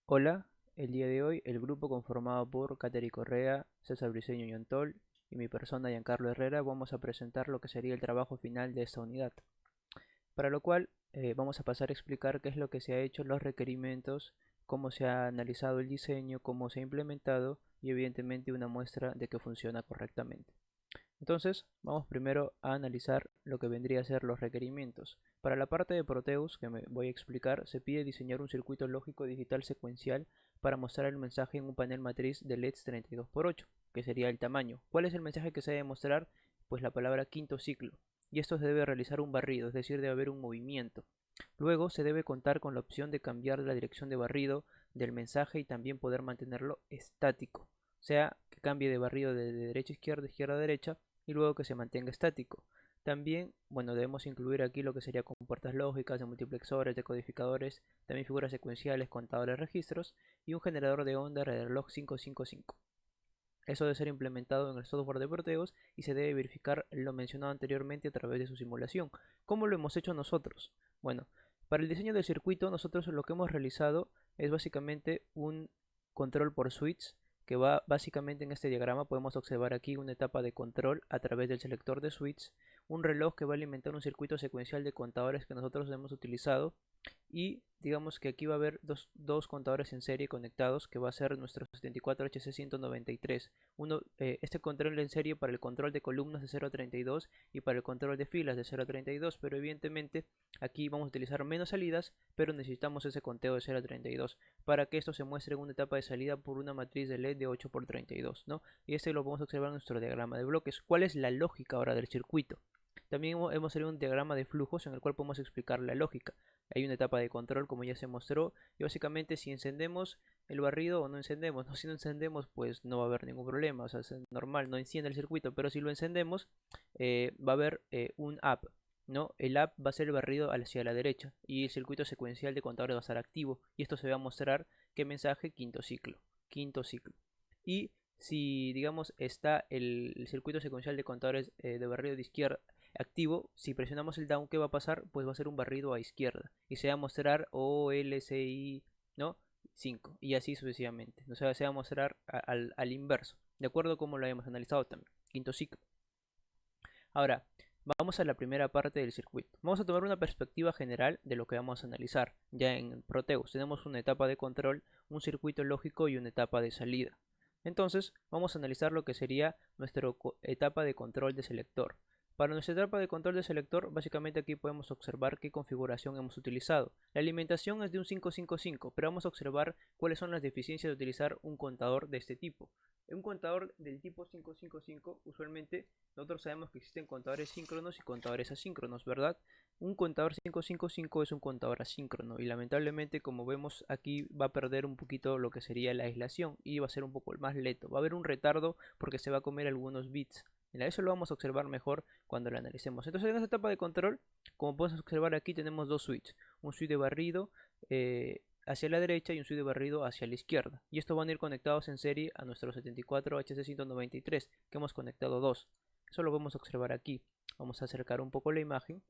Hola, el día de hoy el grupo conformado por Kateri Correa, César Briceño Yontol y mi persona Giancarlo Herrera vamos a presentar lo que sería el trabajo final de esta unidad, para lo cual vamos a pasar a explicar qué es lo que se ha hecho, los requerimientos, cómo se ha analizado el diseño, cómo se ha implementado y evidentemente una muestra de que funciona correctamente. Entonces, vamos primero a analizar lo que vendría a ser los requerimientos. Para la parte de Proteus, que me voy a explicar, se pide diseñar un circuito lógico digital secuencial para mostrar el mensaje en un panel matriz de LEDs 32x8, que sería el tamaño. ¿Cuál es el mensaje que se debe mostrar? Pues la palabra quinto ciclo. Y esto se debe realizar un barrido, es decir, debe haber un movimiento. Luego se debe contar con la opción de cambiar la dirección de barrido del mensaje y también poder mantenerlo estático. O sea, que cambie de barrido de derecha a izquierda, izquierda a derecha, y luego que se mantenga estático. También, bueno, debemos incluir aquí lo que sería compuertas lógicas, de multiplexores, decodificadores, también figuras secuenciales, contadores, registros y un generador de onda reloj 555. Eso debe ser implementado en el software de Proteus y se debe verificar lo mencionado anteriormente a través de su simulación. ¿Cómo lo hemos hecho nosotros? Bueno, para el diseño del circuito nosotros lo que hemos realizado es básicamente un control por switch que va básicamente en este diagrama. Podemos observar aquí una etapa de control a través del selector de switch, un reloj que va a alimentar un circuito secuencial de contadores que nosotros hemos utilizado y digamos que aquí va a haber dos contadores en serie conectados que va a ser nuestro 74HC193. Este control en serie para el control de columnas de 0 a 32 y para el control de filas de 0 a 32, pero evidentemente aquí vamos a utilizar menos salidas, pero necesitamos ese conteo de 0 a 32 para que esto se muestre en una etapa de salida por una matriz de LED de 8x32, ¿no? Y este lo podemos observar en nuestro diagrama de bloques. ¿Cuál es la lógica ahora del circuito? También hemos salido un diagrama de flujos en el cual podemos explicar la lógica. Hay una etapa de control como ya se mostró y básicamente si encendemos el barrido o no encendemos, no, si no encendemos pues no va a haber ningún problema, o sea es normal, no enciende el circuito, pero si lo encendemos va a haber un up, ¿no? El up va a ser el barrido hacia la derecha y el circuito secuencial de contadores va a estar activo y esto se va a mostrar que mensaje quinto ciclo. Y si digamos está el circuito secuencial de contadores de barrido de izquierda activo, si presionamos el down, ¿qué va a pasar? Pues va a ser un barrido a izquierda y se va a mostrar OLCI, ¿no? 5 y así sucesivamente. O sea, se va a mostrar al inverso, de acuerdo a como lo habíamos analizado también. Quinto ciclo. Ahora, vamos a la primera parte del circuito. Vamos a tomar una perspectiva general de lo que vamos a analizar. Ya en Proteus tenemos una etapa de control, un circuito lógico y una etapa de salida. Entonces, vamos a analizar lo que sería nuestra etapa de control de selector. Para nuestra etapa de control de selector, básicamente aquí podemos observar qué configuración hemos utilizado. La alimentación es de un 555, pero vamos a observar cuáles son las deficiencias de utilizar un contador de este tipo. Un contador del tipo 555, usualmente nosotros sabemos que existen contadores síncronos y contadores asíncronos, ¿verdad? Un contador 555 es un contador asíncrono y lamentablemente, como vemos aquí, va a perder un poquito lo que sería la aislación y va a ser un poco más lento. Va a haber un retardo porque se va a comer algunos bits. Eso lo vamos a observar mejor cuando lo analicemos. Entonces en esta etapa de control, como podemos observar aquí, tenemos dos switches. Un switch de barrido hacia la derecha y un switch de barrido hacia la izquierda. Y estos van a ir conectados en serie a nuestro 74HC193, que hemos conectado dos. Eso lo vamos a observar aquí. Vamos a acercar un poco la imagen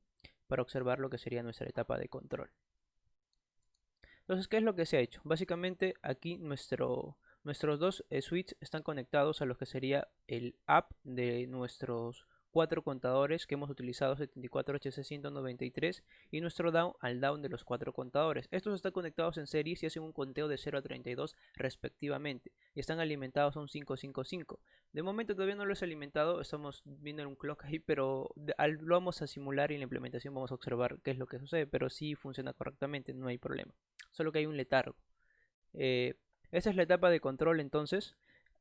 para observar lo que sería nuestra etapa de control. Entonces, ¿qué es lo que se ha hecho? Básicamente aquí nuestros dos switches están conectados a lo que sería el up de nuestros cuatro contadores que hemos utilizado, 74HC193, y nuestro down al down de los cuatro contadores. Estos están conectados en serie y hacen un conteo de 0 a 32 respectivamente y están alimentados a un 555. De momento todavía no lo es alimentado, estamos viendo un clock ahí, pero lo vamos a simular y en la implementación vamos a observar qué es lo que sucede, pero sí funciona correctamente, no hay problema. Solo que hay un letargo. Eh, Esa es la etapa de control entonces.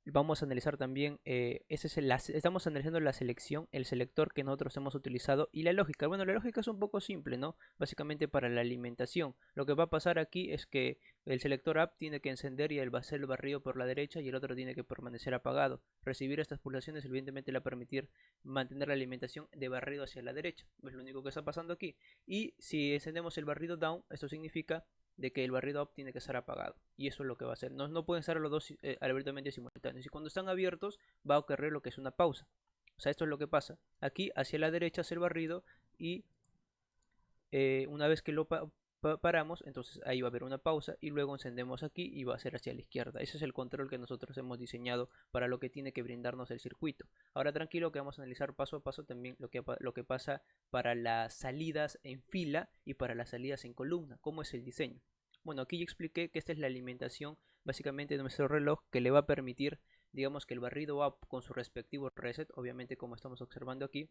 Vamos a analizar también, estamos analizando la selección, el selector que nosotros hemos utilizado y la lógica. Bueno, la lógica es un poco simple, ¿no? Básicamente para la alimentación. Lo que va a pasar aquí es que el selector up tiene que encender y va a ser el barrido por la derecha y el otro tiene que permanecer apagado. Recibir estas pulsaciones evidentemente le va a permitir mantener la alimentación de barrido hacia la derecha. Es lo único que está pasando aquí. Y si encendemos el barrido down, esto significa de que el barrido up tiene que estar apagado y eso es lo que va a hacer, no pueden estar los dos abiertamente simultáneos y cuando están abiertos va a ocurrir lo que es una pausa. O sea, esto es lo que pasa aquí hacia la derecha hace el barrido y una vez que lo paramos, entonces ahí va a haber una pausa y luego encendemos aquí y va a ser hacia la izquierda. Ese es el control que nosotros hemos diseñado para lo que tiene que brindarnos el circuito. Ahora tranquilo que vamos a analizar paso a paso también lo que pasa para las salidas en fila y para las salidas en columna, cómo es el diseño. Bueno, aquí ya expliqué que esta es la alimentación básicamente de nuestro reloj que le va a permitir, digamos, que el barrido up con su respectivo reset, obviamente como estamos observando aquí,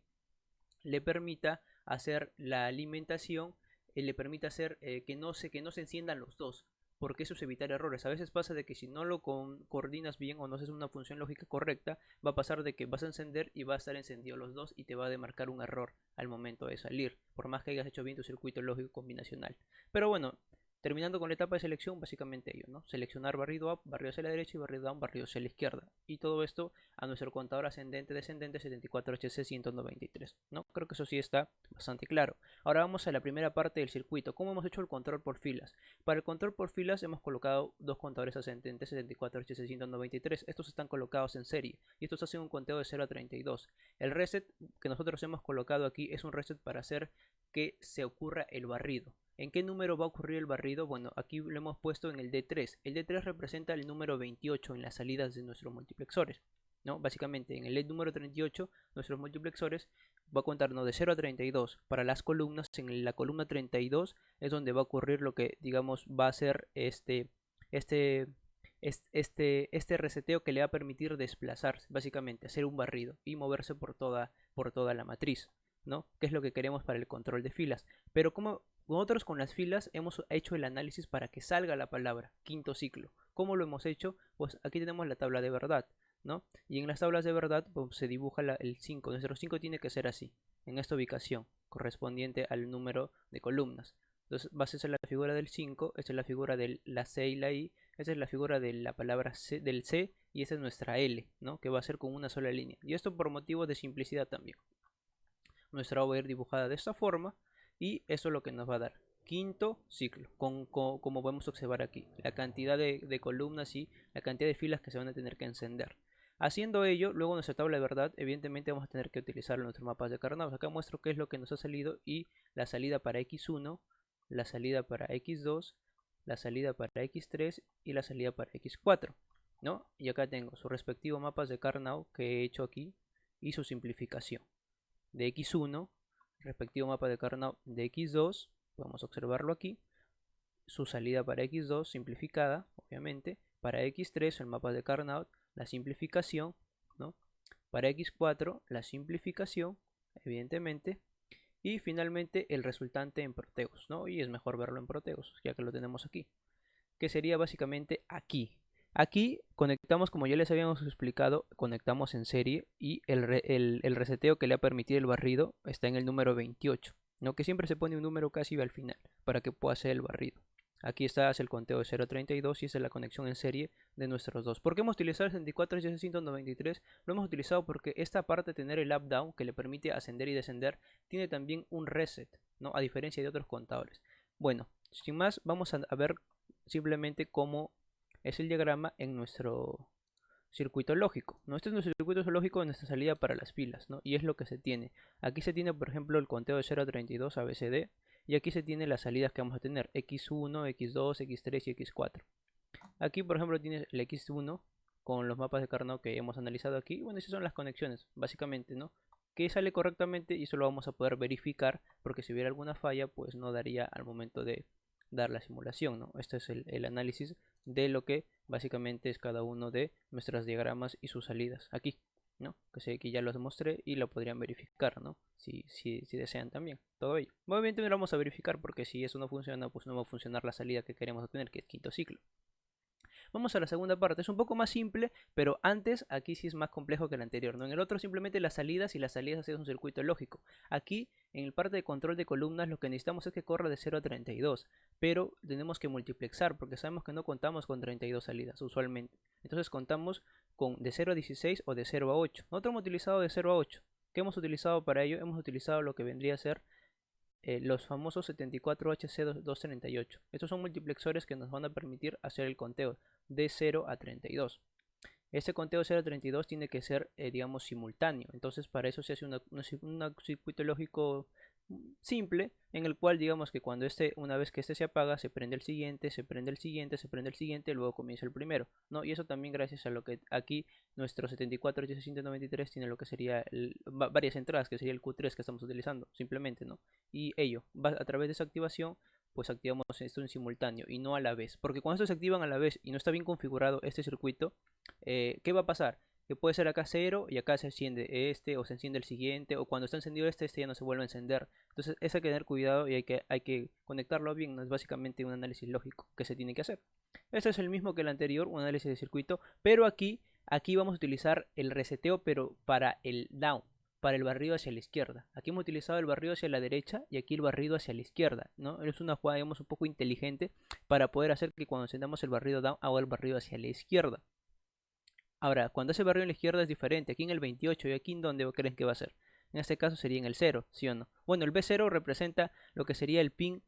le permita hacer la alimentación, le permita hacer que no se enciendan los dos, porque eso es evitar errores. A veces pasa de que si no lo coordinas bien o no haces una función lógica correcta, va a pasar de que vas a encender y va a estar encendido los dos y te va a demarcar un error al momento de salir, por más que hayas hecho bien tu circuito lógico combinacional. Pero bueno, terminando con la etapa de selección, básicamente ello, ¿no? Seleccionar barrido up, barrido hacia la derecha y barrido down, barrido hacia la izquierda. Y todo esto a nuestro contador ascendente-descendente 74HC193, ¿no? Creo que eso sí está bastante claro. Ahora vamos a la primera parte del circuito. ¿Cómo hemos hecho el control por filas? Para el control por filas hemos colocado dos contadores ascendentes 74HC193. Estos están colocados en serie y estos hacen un conteo de 0 a 32. El reset que nosotros hemos colocado aquí es un reset para hacer que se ocurra el barrido. ¿En qué número va a ocurrir el barrido? Bueno, aquí lo hemos puesto en el D3. El D3 representa el número 28 en las salidas de nuestros multiplexores, ¿no? Básicamente en el LED número 38, nuestros multiplexores va a contarnos de 0 a 32 para las columnas. En la columna 32 es donde va a ocurrir lo que, digamos, va a ser este reseteo que le va a permitir desplazarse, básicamente, hacer un barrido y moverse por toda la matriz, ¿no? Que es lo que queremos para el control de filas. Pero como nosotros con las filas hemos hecho el análisis para que salga la palabra quinto ciclo. ¿Cómo lo hemos hecho? Pues aquí tenemos la tabla de verdad, ¿no? Y en las tablas de verdad pues, se dibuja el 5. Nuestro 5 tiene que ser así, en esta ubicación, correspondiente al número de columnas. Entonces va a ser la figura del 5, esta es la figura de la C y la I, esta es la figura de la palabra C, del C, y esta es nuestra L, ¿no? Que va a ser con una sola línea. Y esto por motivo de simplicidad también. Nuestra O va a ir dibujada de esta forma y eso es lo que nos va a dar quinto ciclo, como podemos observar aquí, la cantidad de columnas y la cantidad de filas que se van a tener que encender. Haciendo ello, luego nuestra tabla de verdad, evidentemente vamos a tener que utilizar nuestros mapas de Karnaugh. Acá muestro qué es lo que nos ha salido y la salida para X1, la salida para X2, la salida para X3 y la salida para X4, ¿no? Y acá tengo sus respectivos mapas de Karnaugh que he hecho aquí y su simplificación de X1, respectivo mapa de Karnaugh de X2, podemos observarlo aquí, su salida para X2 simplificada, obviamente, para X3 el mapa de Karnaugh, la simplificación, ¿no? Para X4 la simplificación, evidentemente, y finalmente el resultante en Proteus, ¿no? Y es mejor verlo en Proteus, ya que lo tenemos aquí, que sería básicamente aquí. Aquí conectamos, como ya les habíamos explicado, conectamos en serie y el reseteo que le ha permitido el barrido está en el número 28, ¿no? Que siempre se pone un número casi al final para que pueda hacer el barrido. Aquí está el conteo de 0 a 32 y esa es la conexión en serie de nuestros dos. ¿Por qué hemos utilizado el 64 y el 193? Lo hemos utilizado porque esta parte de tener el up down que le permite ascender y descender tiene también un reset, ¿no? A diferencia de otros contadores. Bueno, sin más, vamos a ver simplemente cómo es el diagrama en nuestro circuito lógico, ¿no? Este es nuestro circuito lógico de nuestra salida para las filas, ¿no? Y es lo que se tiene. Aquí se tiene, por ejemplo, el conteo de 0 a 32 ABCD y aquí se tiene las salidas que vamos a tener, X1, X2, X3 y X4. Aquí, por ejemplo, tienes el X1 con los mapas de Karnaugh que hemos analizado aquí. Bueno, esas son las conexiones, básicamente, ¿no? Que sale correctamente y eso lo vamos a poder verificar porque si hubiera alguna falla, pues no daría al momento de dar la simulación, ¿no? Este es el análisis de lo que básicamente es cada uno de nuestros diagramas y sus salidas aquí, ¿no? Que sé que ya los mostré y lo podrían verificar, ¿no? Si desean también, todo ello. Obviamente no lo vamos a verificar porque si eso no funciona, pues no va a funcionar la salida que queremos obtener, que es quinto ciclo. Vamos a la segunda parte, es un poco más simple, pero antes aquí sí es más complejo que el anterior, ¿no? En el otro simplemente las salidas y las salidas es un circuito lógico. Aquí en el parte de control de columnas lo que necesitamos es que corra de 0 a 32, pero tenemos que multiplexar porque sabemos que no contamos con 32 salidas usualmente. Entonces contamos con de 0 a 16 o de 0 a 8. Nosotros hemos utilizado de 0 a 8. ¿Qué hemos utilizado para ello? Hemos utilizado lo que vendría a ser los famosos 74HC238. Estos son multiplexores que nos van a permitir hacer el conteo de 0 a 32. Este conteo de 0 a 32 tiene que ser, digamos, simultáneo. Entonces, para eso se hace un circuito lógico simple, en el cual digamos que cuando una vez que este se apaga, se prende el siguiente, se prende el siguiente, se prende el siguiente, luego comienza el primero, ¿no? Y eso también gracias a lo que aquí nuestro 748693 tiene lo que sería varias entradas, que sería el Q3 que estamos utilizando, simplemente, ¿no? Y ello, a través de esa activación, pues activamos esto en simultáneo y no a la vez, porque cuando estos se activan a la vez y no está bien configurado este circuito, ¿qué va a pasar? Que puede ser acá 0 y acá se enciende este o se enciende el siguiente, o cuando está encendido este ya no se vuelve a encender. Entonces eso hay que tener cuidado y hay que conectarlo bien, ¿no? Es básicamente un análisis lógico que se tiene que hacer. Este es el mismo que el anterior, un análisis de circuito, pero aquí vamos a utilizar el reseteo, pero para el down, para el barrido hacia la izquierda. Aquí hemos utilizado el barrido hacia la derecha y aquí el barrido hacia la izquierda, ¿no? Es una jugada, digamos, un poco inteligente para poder hacer que cuando encendamos el barrido down, haga el barrido hacia la izquierda. Ahora, cuando ese barrido en la izquierda es diferente, aquí en el 28 y aquí en donde creen que va a ser. En este caso sería en el 0, ¿sí o no? Bueno, el B0 representa lo que sería el pin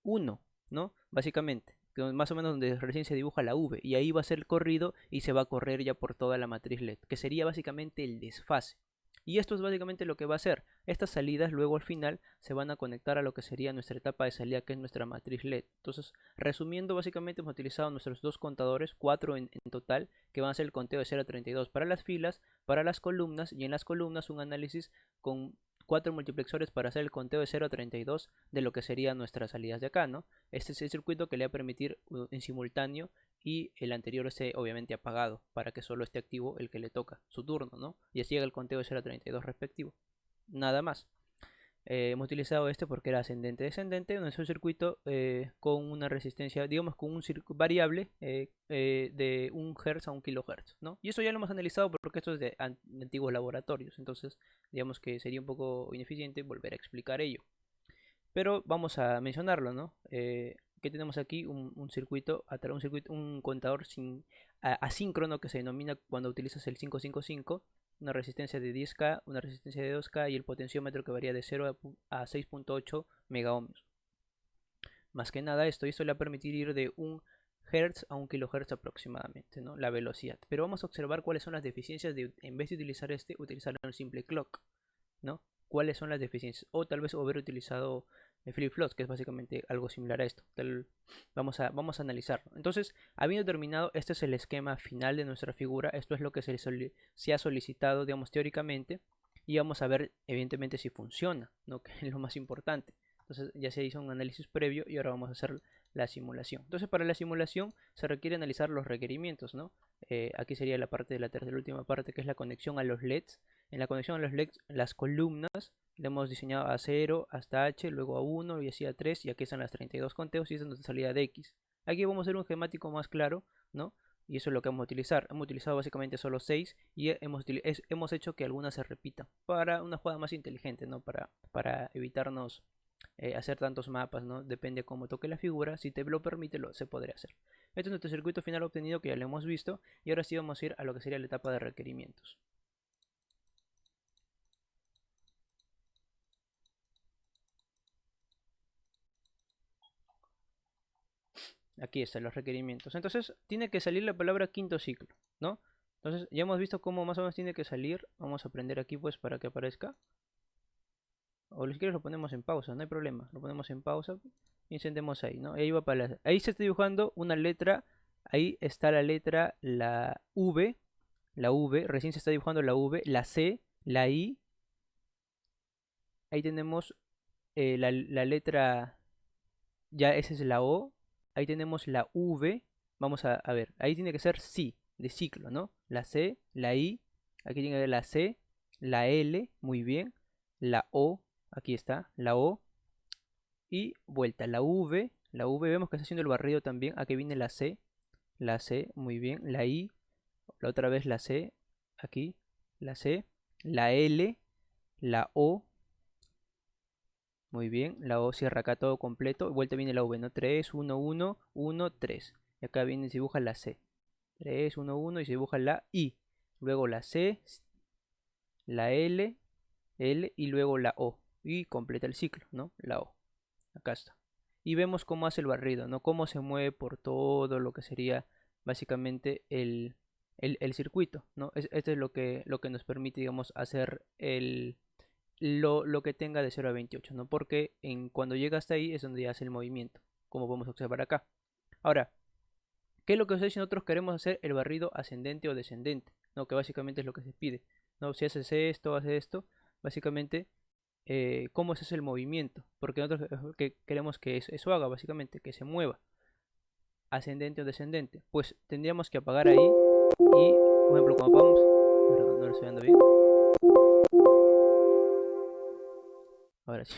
1, ¿no? Básicamente, más o menos donde recién se dibuja la V, y ahí va a ser el corrido y se va a correr ya por toda la matriz LED, que sería básicamente el desfase. Y esto es básicamente lo que va a hacer. Estas salidas luego al final se van a conectar a lo que sería nuestra etapa de salida, que es nuestra matriz LED. Entonces, resumiendo, básicamente hemos utilizado nuestros dos contadores, 4 en total, que van a ser el conteo de 0 a 32 para las filas, para las columnas, y en las columnas un análisis con 4 multiplexores para hacer el conteo de 0 a 32 de lo que serían nuestras salidas de acá, ¿no? Este es el circuito que le va a permitir en simultáneo, y el anterior esté obviamente apagado para que solo esté activo el que le toca su turno, ¿no? Y así llega el conteo de 0 a 32 respectivo. Nada más. Hemos utilizado este porque era ascendente-descendente, es un circuito con una resistencia, digamos, con un variable de 1 Hz a 1 kHz, ¿no? Y eso ya lo hemos analizado porque esto es de antiguos laboratorios, entonces digamos que sería un poco ineficiente volver a explicar ello. Pero vamos a mencionarlo, ¿no? Que tenemos aquí un circuito, un contador asíncrono que se denomina cuando utilizas el 555, una resistencia de 10K, una resistencia de 2K y el potenciómetro que varía de 0 a 6.8 megaohmios. Más que nada esto le va a permitir ir de 1 Hz a 1 kHz aproximadamente, ¿no? La velocidad. Pero vamos a observar cuáles son las deficiencias de, en vez de utilizar utilizar un simple clock, ¿no? Cuáles son las deficiencias, o tal vez haber utilizado flip-flops, que es básicamente algo similar a esto. Vamos a analizarlo. Entonces, habiendo terminado, este es el esquema final de nuestra figura. Esto es lo que se ha solicitado, digamos, teóricamente, y vamos a ver evidentemente si funciona, ¿no? Que es lo más importante. Entonces ya se hizo un análisis previo y ahora vamos a hacer la simulación. Entonces para la simulación se requiere analizar los requerimientos, ¿no? Aquí sería la parte de la tercera última parte, que es la conexión a los LEDs. En la conexión a los LEDs, las columnas le hemos diseñado a 0 hasta H, luego a 1 y así a 3, y aquí están las 32 conteos y esta es nuestra salida de X. Aquí vamos a hacer un esquemático más claro, ¿no? Y eso es lo que vamos a utilizar. Hemos utilizado básicamente solo 6 y hemos hecho que algunas se repitan para una jugada más inteligente, ¿no? Para evitarnos hacer tantos mapas, ¿no? Depende de cómo toque la figura. Si te lo permite, se podría hacer. Este es nuestro circuito final obtenido, que ya lo hemos visto. Y ahora sí vamos a ir a lo que sería la etapa de requerimientos. Aquí están los requerimientos. Entonces tiene que salir la palabra quinto ciclo, ¿no? Entonces ya hemos visto cómo más o menos tiene que salir. Vamos a aprender aquí pues para que aparezca. O si quieres lo ponemos en pausa, no hay problema. Lo ponemos en pausa y encendemos ahí, ¿no? Ahí va para ahí se está dibujando una letra. Ahí está la letra, la V. La V, recién se está dibujando la V, la C, la I. Ahí tenemos la letra, ya esa es la O. Ahí tenemos la V. Vamos a ver, ahí tiene que ser sí, de ciclo, ¿no? La C, la I. Aquí tiene que ver la C, la L, muy bien. La O, aquí está, la O. Y vuelta, la V vemos que está haciendo el barrido también. Aquí viene la C, muy bien. La I, la otra vez la C, aquí, la C, la L, la O, muy bien, la O cierra acá todo completo, vuelta viene la V, ¿no? 3, 1, 1, 1, 3, y acá viene y se dibuja la C, 3, 1, 1 y se dibuja la I, luego la C, la L, L y luego la O, y completa el ciclo, ¿no? La O, acá está. Y vemos cómo hace el barrido, ¿no? Cómo se mueve por todo lo que sería básicamente el circuito, ¿no? Esto es lo que nos permite, digamos, hacer lo que tenga de 0 a 28, ¿no? Porque cuando llega hasta ahí es donde ya hace el movimiento, como podemos observar acá. Ahora, ¿qué es lo que sucede si nosotros queremos hacer el barrido ascendente o descendente? ¿No? Que básicamente es lo que se pide. ¿No? Si haces esto, haces esto, básicamente, ¿cómo se hace el movimiento? Porque nosotros que queremos que eso haga, básicamente, que se mueva, ascendente o descendente. Pues tendríamos que apagar ahí y, por ejemplo, cuando apagamos, perdón, no lo estoy dando bien. Ahora sí.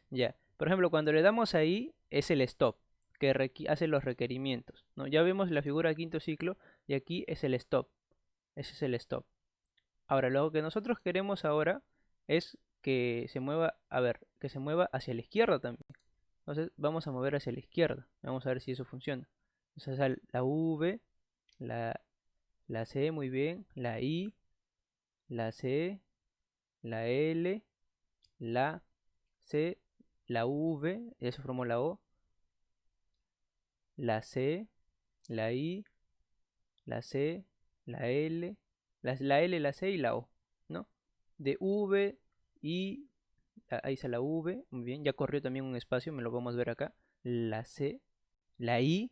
Ya. Por ejemplo, cuando le damos ahí, es el stop, que hace los requerimientos, ¿no? Ya vemos la figura de quinto ciclo y aquí es el stop. Ese es el stop. Ahora, lo que nosotros queremos ahora es que se mueva, a ver, que se mueva hacia la izquierda también. Entonces vamos a mover hacia la izquierda. Vamos a ver si eso funciona. Entonces la V, la, la C, muy bien, la I, la C, la L, la C, la V, eso formó la O, la C, la I, la C, la L, la L, la C y la O, ¿no? De V, I, ahí está la V, muy bien, ya corrió también un espacio, me lo vamos a ver acá, la C, la I,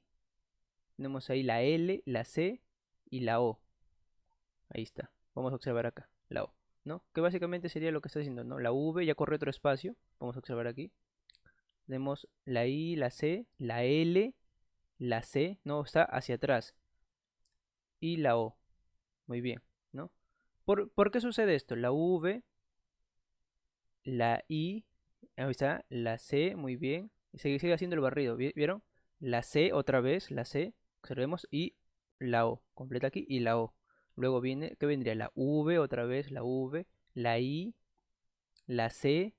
tenemos ahí la L, la C y la O, ahí está, vamos a observar acá, la O, ¿no? Que básicamente sería lo que está diciendo, ¿no? La V ya corrió otro espacio, vamos a observar aquí, tenemos la I, la C, la L, la C, no, está hacia atrás, y la O, muy bien, ¿no? ¿Por qué sucede esto? La V, la I, ahí está, la C, muy bien, y sigue haciendo el barrido, ¿vieron? La C otra vez, la C, observemos, y la O, completa aquí, y la O. Luego viene, ¿qué vendría? La V otra vez, la V, la I, la C,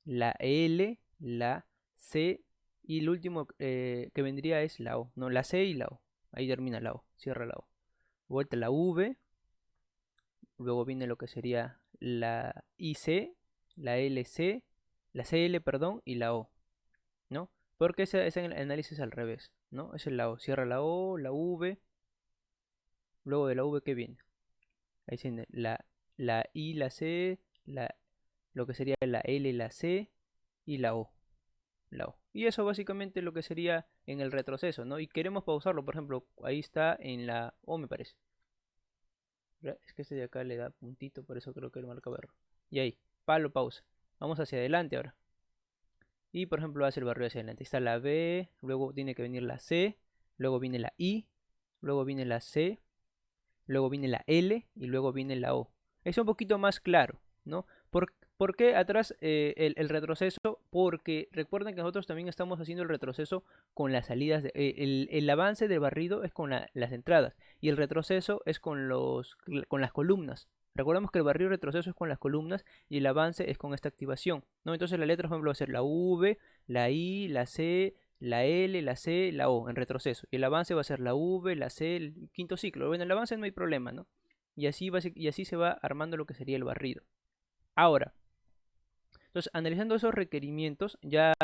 la L, la C, y el último que vendría es la O, no, la C y la O, ahí termina la O, cierra la O. Vuelta la V, luego viene lo que sería la IC, la LC, la CL, perdón, y la O, ¿no? Porque ese análisis al revés, ¿no? Es la O, cierra la O, la V, luego de la V, ¿qué viene? Ahí tiene la I, la C, lo que sería la L, la C y la O, la O. Y eso básicamente lo que sería en el retroceso, ¿no? Y queremos pausarlo, por ejemplo, ahí está en la O, me parece. Es que este de acá le da puntito, por eso creo que el marca error. Y ahí, palo, pausa. Vamos hacia adelante ahora. Y por ejemplo hace el barrio hacia adelante. Está la B, luego tiene que venir la C, luego viene la I, luego viene la C, luego viene la L y luego viene la O. Es un poquito más claro, ¿no? ¿Por qué atrás el retroceso? Porque recuerden que nosotros también estamos haciendo el retroceso con las salidas, el avance del barrido es con las entradas y el retroceso es con las columnas. Recordemos que el barrido retroceso es con las columnas y el avance es con esta activación, ¿no? Entonces la letra, por ejemplo, va a ser la V, la I, la C, la L, la C, la O en retroceso. Y el avance va a ser la V, la C, el quinto ciclo. Bueno, el avance no hay problema, ¿no? Y así se va armando lo que sería el barrido. Ahora, entonces, analizando esos requerimientos, ya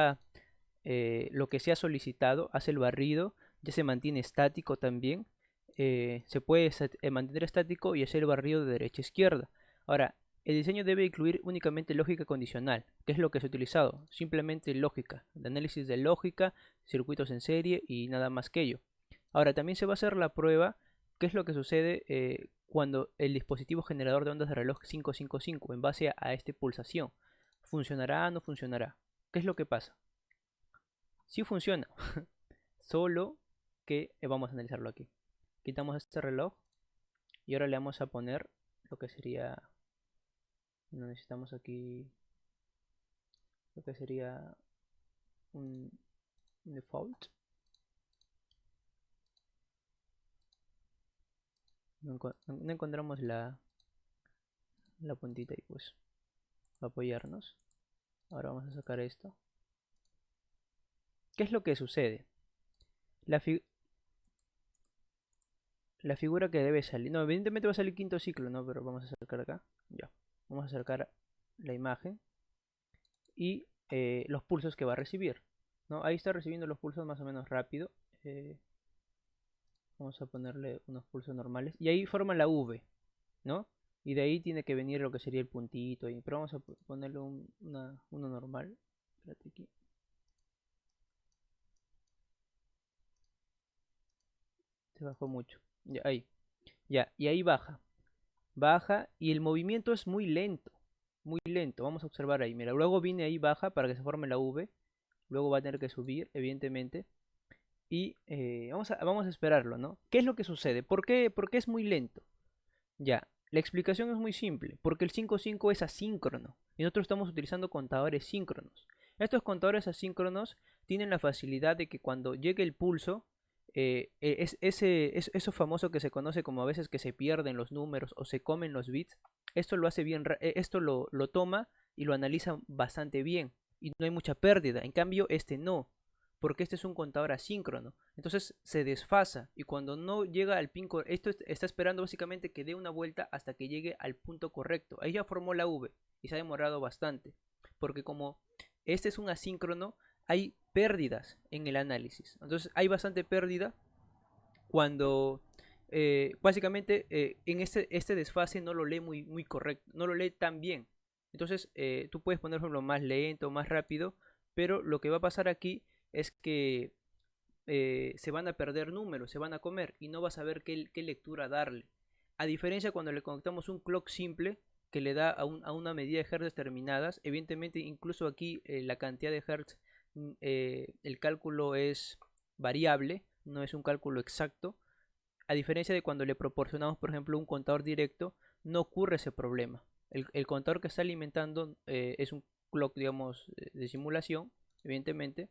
lo que se ha solicitado hace el barrido, ya se mantiene estático también. Se puede mantener estático y hacer el barrido de derecha a izquierda. Ahora, el diseño debe incluir únicamente lógica condicional. ¿Qué es lo que se ha utilizado? Simplemente lógica, de análisis de lógica, circuitos en serie y nada más que ello. Ahora, también se va a hacer la prueba. ¿Qué es lo que sucede cuando el dispositivo generador de ondas de reloj 555 en base a esta pulsación? ¿Funcionará o no funcionará? ¿Qué es lo que pasa? Sí funciona, solo que vamos a analizarlo aquí. Quitamos este reloj y ahora le vamos a poner lo que sería, no necesitamos aquí, lo que sería un default. No encontramos la puntita y pues va a apoyarnos. Ahora vamos a sacar esto. ¿Qué es lo que sucede? La, la figura que debe salir, no, evidentemente va a salir quinto ciclo, ¿no? Pero vamos a acercar acá, ya. Vamos a acercar la imagen y los pulsos que va a recibir, ¿no? Ahí está recibiendo los pulsos más o menos rápido. Vamos a ponerle unos pulsos normales y ahí forma la V, ¿no? Y de ahí tiene que venir lo que sería el puntito ahí. Pero vamos a ponerle uno normal. Espérate aquí. Se bajó mucho. Ya, ahí. Ya, y ahí baja. Baja y el movimiento es muy lento. Muy lento. Vamos a observar ahí. Mira, luego viene ahí baja para que se forme la V. Luego va a tener que subir, evidentemente. Y vamos a esperarlo, ¿no? ¿Qué es lo que sucede? ¿Por qué es muy lento? Ya, la explicación es muy simple, porque el 5-5 es asíncrono y nosotros estamos utilizando contadores síncronos. Estos contadores asíncronos tienen la facilidad de que cuando llegue el pulso, eso famoso que se conoce como a veces que se pierden los números o se comen los bits, esto lo hace bien, esto lo toma y lo analiza bastante bien y no hay mucha pérdida. En cambio, este no, porque este es un contador asíncrono. Entonces se desfasa y cuando no llega al pin, esto está esperando básicamente que dé una vuelta hasta que llegue al punto correcto. Ahí ya formó la V y se ha demorado bastante, porque como este es un asíncrono, hay pérdidas en el análisis. Entonces hay bastante pérdida cuando básicamente en este desfase no lo lee muy correcto, no lo lee tan bien. Entonces tú puedes ponerlo más lento, más rápido, pero lo que va a pasar aquí es que se van a perder números, se van a comer y no vas a saber qué lectura darle. A diferencia cuando le conectamos un clock simple que le da a una medida de hertz determinadas, evidentemente incluso aquí la cantidad de hertz, el cálculo es variable, no es un cálculo exacto. A diferencia de cuando le proporcionamos, por ejemplo, un contador directo, no ocurre ese problema. El contador que está alimentando es un clock, digamos, de simulación, evidentemente,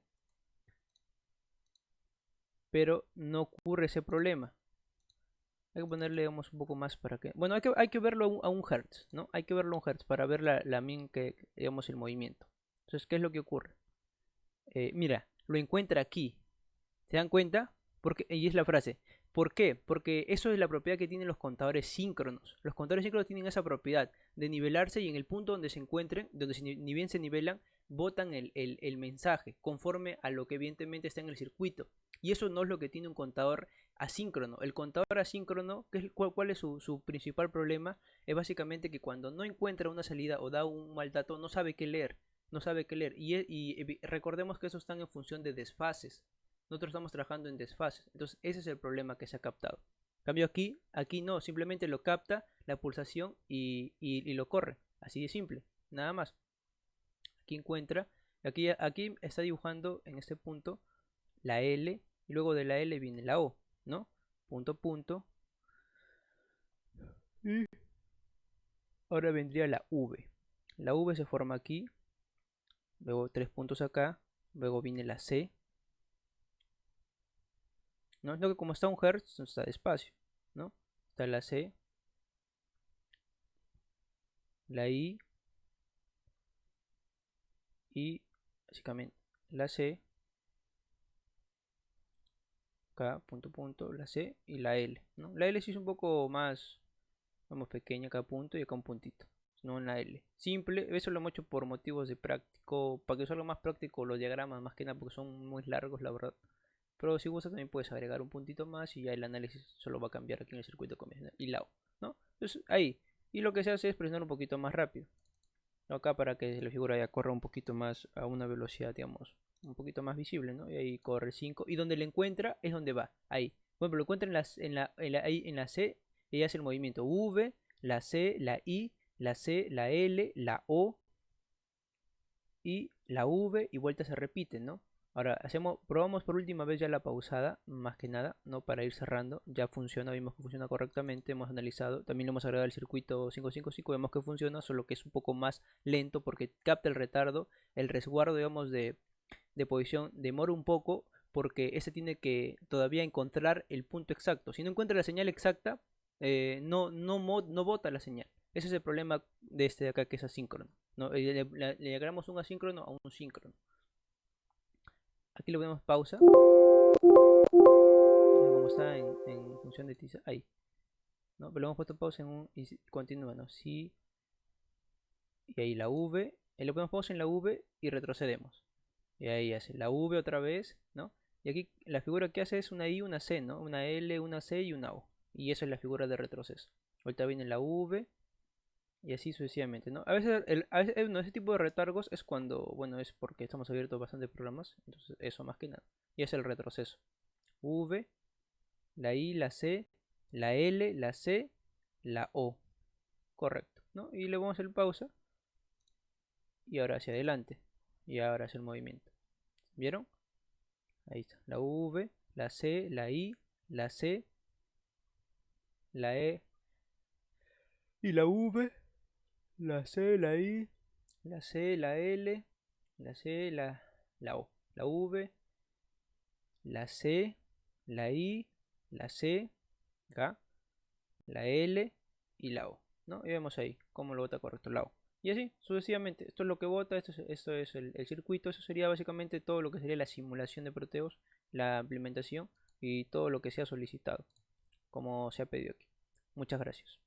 pero no ocurre ese problema. Hay que ponerle, digamos, un poco más para que... Bueno, hay que verlo a un hertz, ¿no? Hay que verlo a un hertz para ver la min que, digamos, el movimiento. Entonces, ¿qué es lo que ocurre? Mira, lo encuentra aquí. ¿Se dan cuenta? Y es la frase. ¿Por qué? Porque eso es la propiedad que tienen los contadores síncronos. Los contadores síncronos tienen esa propiedad de nivelarse y en el punto donde se encuentren, donde ni bien se nivelan, botan el mensaje conforme a lo que evidentemente está en el circuito. Y eso no es lo que tiene un contador asíncrono. El contador asíncrono, ¿cuál es su principal problema? Es básicamente que cuando no encuentra una salida o da un mal dato, no sabe qué leer. No sabe qué leer. Y recordemos que eso están en función de desfases. Nosotros estamos trabajando en desfases. Entonces ese es el problema que se ha captado. En cambio aquí no, simplemente lo capta la pulsación y lo corre. Así de simple, nada más. Aquí encuentra, aquí está dibujando en este punto la L y luego de la L viene la O, ¿no? Punto, punto. Y ahora vendría la V. La V se forma aquí, luego 3 puntos acá, luego viene la C, ¿no? Lo que como está un hertz, está despacio, ¿no? Está la C, la I y básicamente la C, acá, punto, punto, la C y la L, ¿no? La L sí es un poco más, vamos, pequeña acá punto y acá un puntito, no en la L. Simple, eso lo hemos hecho por motivos de práctico, para que sea lo más práctico los diagramas, más que nada porque son muy largos, la verdad. Pero si gustas también puedes agregar un puntito más y ya el análisis solo va a cambiar aquí en el circuito convencional y la O, ¿no? Entonces ahí, y lo que se hace es presionar un poquito más rápido, ¿no? Acá para que la figura ya corra un poquito más a una velocidad, digamos, un poquito más visible, ¿no? Y ahí corre 5 y donde le encuentra es donde va, ahí. Bueno, lo encuentra ahí en la C y hace el movimiento V, la C, la I, la C, la L, la O y la V y vuelta se repiten, ¿no? Ahora probamos por última vez ya la pausada, más que nada, ¿no? Para ir cerrando, ya funciona, vimos que funciona correctamente, hemos analizado, también le hemos agregado el circuito 555, vemos que funciona, solo que es un poco más lento porque capta el retardo, el resguardo, digamos, de posición demora un poco porque ese tiene que todavía encontrar el punto exacto. Si no encuentra la señal exacta, no bota la señal. Ese es el problema de este de acá que es asíncrono, ¿no? Le agregamos un asíncrono a un síncrono. Aquí le ponemos pausa. Como está en función de tiza. Ahí. ¿No? Pero le hemos puesto pausa en un. Y continúa, ¿no? Sí. Y ahí la V. Y le ponemos pausa en la V y retrocedemos. Y ahí hace la V otra vez, ¿no? Y aquí la figura que hace es una I, una C, ¿no? Una L, una C y una O. Y esa es la figura de retroceso. Ahorita viene la V y así sucesivamente, ¿no? A veces, bueno, ese tipo de retargos es cuando, bueno, es porque estamos abiertos bastantes programas, entonces eso más que nada. Y es el retroceso. V, la I, la C, la L, la C, la O. Correcto, ¿no? Y le vamos el pausa y ahora hacia adelante. Y ahora hacia el movimiento. ¿Vieron? Ahí está. La V, la C, la I, la C, la E y la V, la C, la I, la C, la L, la C, la O. La V, la C, la I, la C, acá, la L y la O, ¿no? Y vemos ahí cómo lo vota correcto la O. Y así, sucesivamente. Esto es lo que vota, esto es el circuito. Eso sería básicamente todo lo que sería la simulación de Proteus, la implementación y todo lo que se ha solicitado, como se ha pedido aquí. Muchas gracias.